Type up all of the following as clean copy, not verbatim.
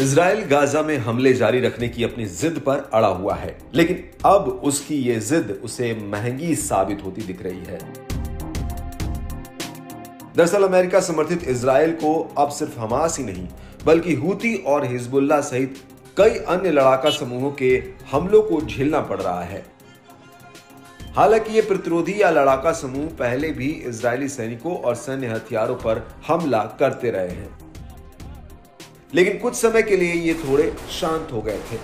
Israel Gaza में हमले जारी रखने की अपनी जिद पर अड़ा हुआ है, लेकिन अब उसकी ये जिद उसे महंगी साबित होती दिख रही है। दरअसल अमेरिका समर्थित इजराइल को अब सिर्फ हमास ही नहीं बल्कि हूती और हिजबुल्लाह सहित कई अन्य लड़ाका समूहों के हमलों को झेलना पड़ रहा है। हालांकि ये प्रतिरोधी या लड़ाका समूह पहले भी इजरायली सैनिकों और सैन्य हथियारों पर हमला करते रहे हैं, लेकिन कुछ समय के लिए ये थोड़े शांत हो गए थे।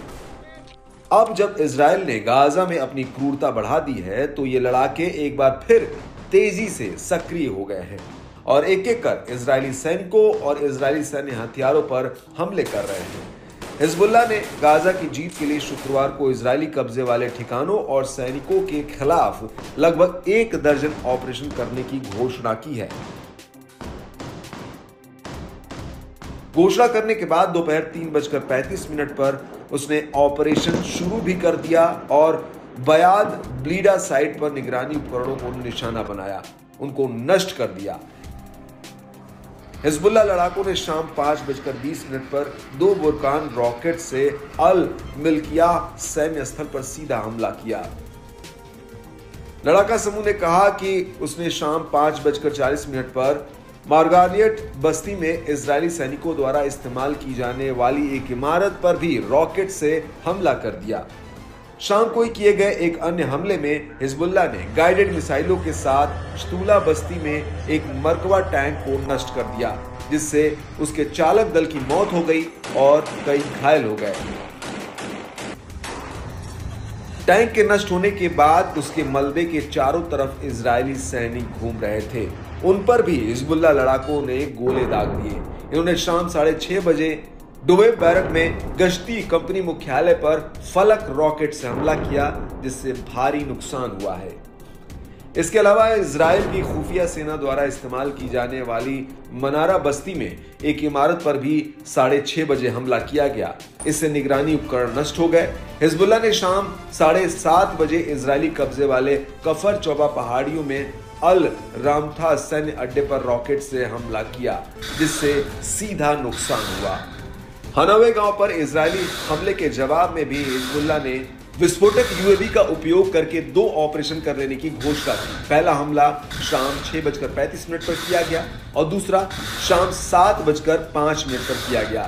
अब जब इजराइल ने गाजा में अपनी क्रूरता बढ़ा दी है तो ये लड़ाके एक बार फिर तेजी से सक्रिय हो गए हैं और एक एक कर इजरायली सैनिकों और इजरायली सैन्य हथियारों पर हमले कर रहे हैं। हिजबुल्लाह ने गाजा की जीत के लिए शुक्रवार को इजरायली कब्जे वाले ठिकानों और सैनिकों के खिलाफ लगभग 1 दर्जन ऑपरेशन करने की घोषणा की है। घोषणा करने के बाद दोपहर 3:35 पर उसने ऑपरेशन शुरू भी कर दिया और बयाद ब्लीडा साइट पर निगरानी उपकरणों को निशाना बनाया, उनको नष्ट कर दिया। हिजबुल्लाह लड़ाकों ने शाम 5:20 पर 2 बुरकान रॉकेट से अल मिल्किया सैन्य स्थल पर सीधा हमला किया। लड़ाका समूह ने कहा कि उसने शाम 5:40 पर मार्गारियट बस्ती में इजरायली सैनिकों द्वारा इस्तेमाल की जाने वाली एक इमारत पर भी रॉकेट से हमला कर दिया। शाम को किए गए एक अन्य हमले में हिजबुल्लाह ने गाइडेड मिसाइलों के साथ शतूला बस्ती में एक मरकवा टैंक को नष्ट कर दिया, जिससे उसके चालक दल की मौत हो गई और कई घायल हो गए। टैंक के नष्ट होने के बाद उसके मलबे के चारों तरफ इजरायली सैनिक घूम रहे थे, उन पर भी हिजबुल्लाह लड़ाकों ने गोले दाग दिए। इन्होंने शाम 6:30 बजे दुबई बैरक में गश्ती कंपनी मुख्यालय पर फलक रॉकेट से हमला किया, जिससे भारी नुकसान हुआ है। इसके अलावा इजराइल की खुफिया सेना द्वारा इस्तेमाल की जाने वाली मनारा बस्ती में एक इमारत पर भी 6:30 बजे हमला किया गया। इससे निगरानी उपकरण नष्ट हो गए। हिजबुल्लाह ने शाम 7:30 बजे इजरायली कब्जे वाले कफर चौबा पहाड़ियों में अल रामथा सैन्य अड्डे पर रॉकेट से हमला किया, जिससे सीधा नुकसान हुआ। हनवे गांव पर इजरायली हमले के जवाब में भी हिजबुल्लाह ने विस्फोटक यूएवी का उपयोग करके 2 ऑपरेशन कर लेने की घोषणा की। पहला हमला शाम 6:35 पर किया गया और दूसरा शाम 7:05 पर किया गया।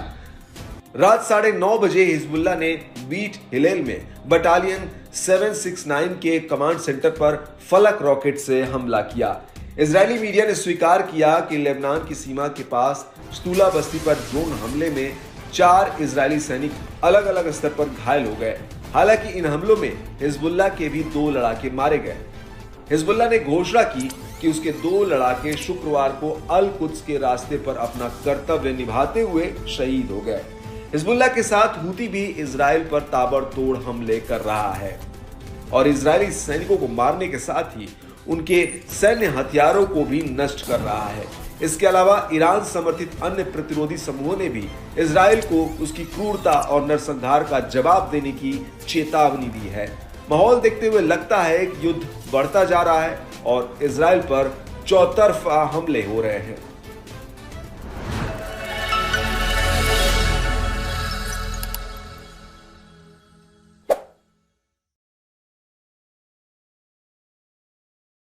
रात 9:30 बजे हिजबुल्लाह ने बीट हिलेल में बटालियन 769 के कमांड सेंटर पर फलक रॉकेट से हमला किया। इजरायली मीडिया ने स्वीकार किया कि लेबनान की सीमा के पास शतूला बस्ती पर ड्रोन हमले में 4 इजरायली सैनिक अलग अलग स्तर पर घायल हो गए। हालांकि इन हमलों में हिजबुल्लाह के भी 2 लड़ाके मारे गए। हिजबुल्लाह ने घोषणा की कि उसके 2 लड़ाके शुक्रवार को अल कुद्स के रास्ते पर अपना कर्तव्य निभाते हुए शहीद हो गए। हिजबुल्लाह के साथ हूती भी इजराइल पर ताबड़तोड़ हमले कर रहा है और इजरायली सैनिकों को मारने के साथ ही उनके सैन्य हथियारों को भी नष्ट कर रहा है। इसके अलावा ईरान समर्थित अन्य प्रतिरोधी समूहों ने भी इजराइल को उसकी क्रूरता और नरसंहार का जवाब देने की चेतावनी दी है। माहौल देखते हुए लगता है कि युद्ध बढ़ता जा रहा है और इजराइल पर चौतरफा हमले हो रहे हैं।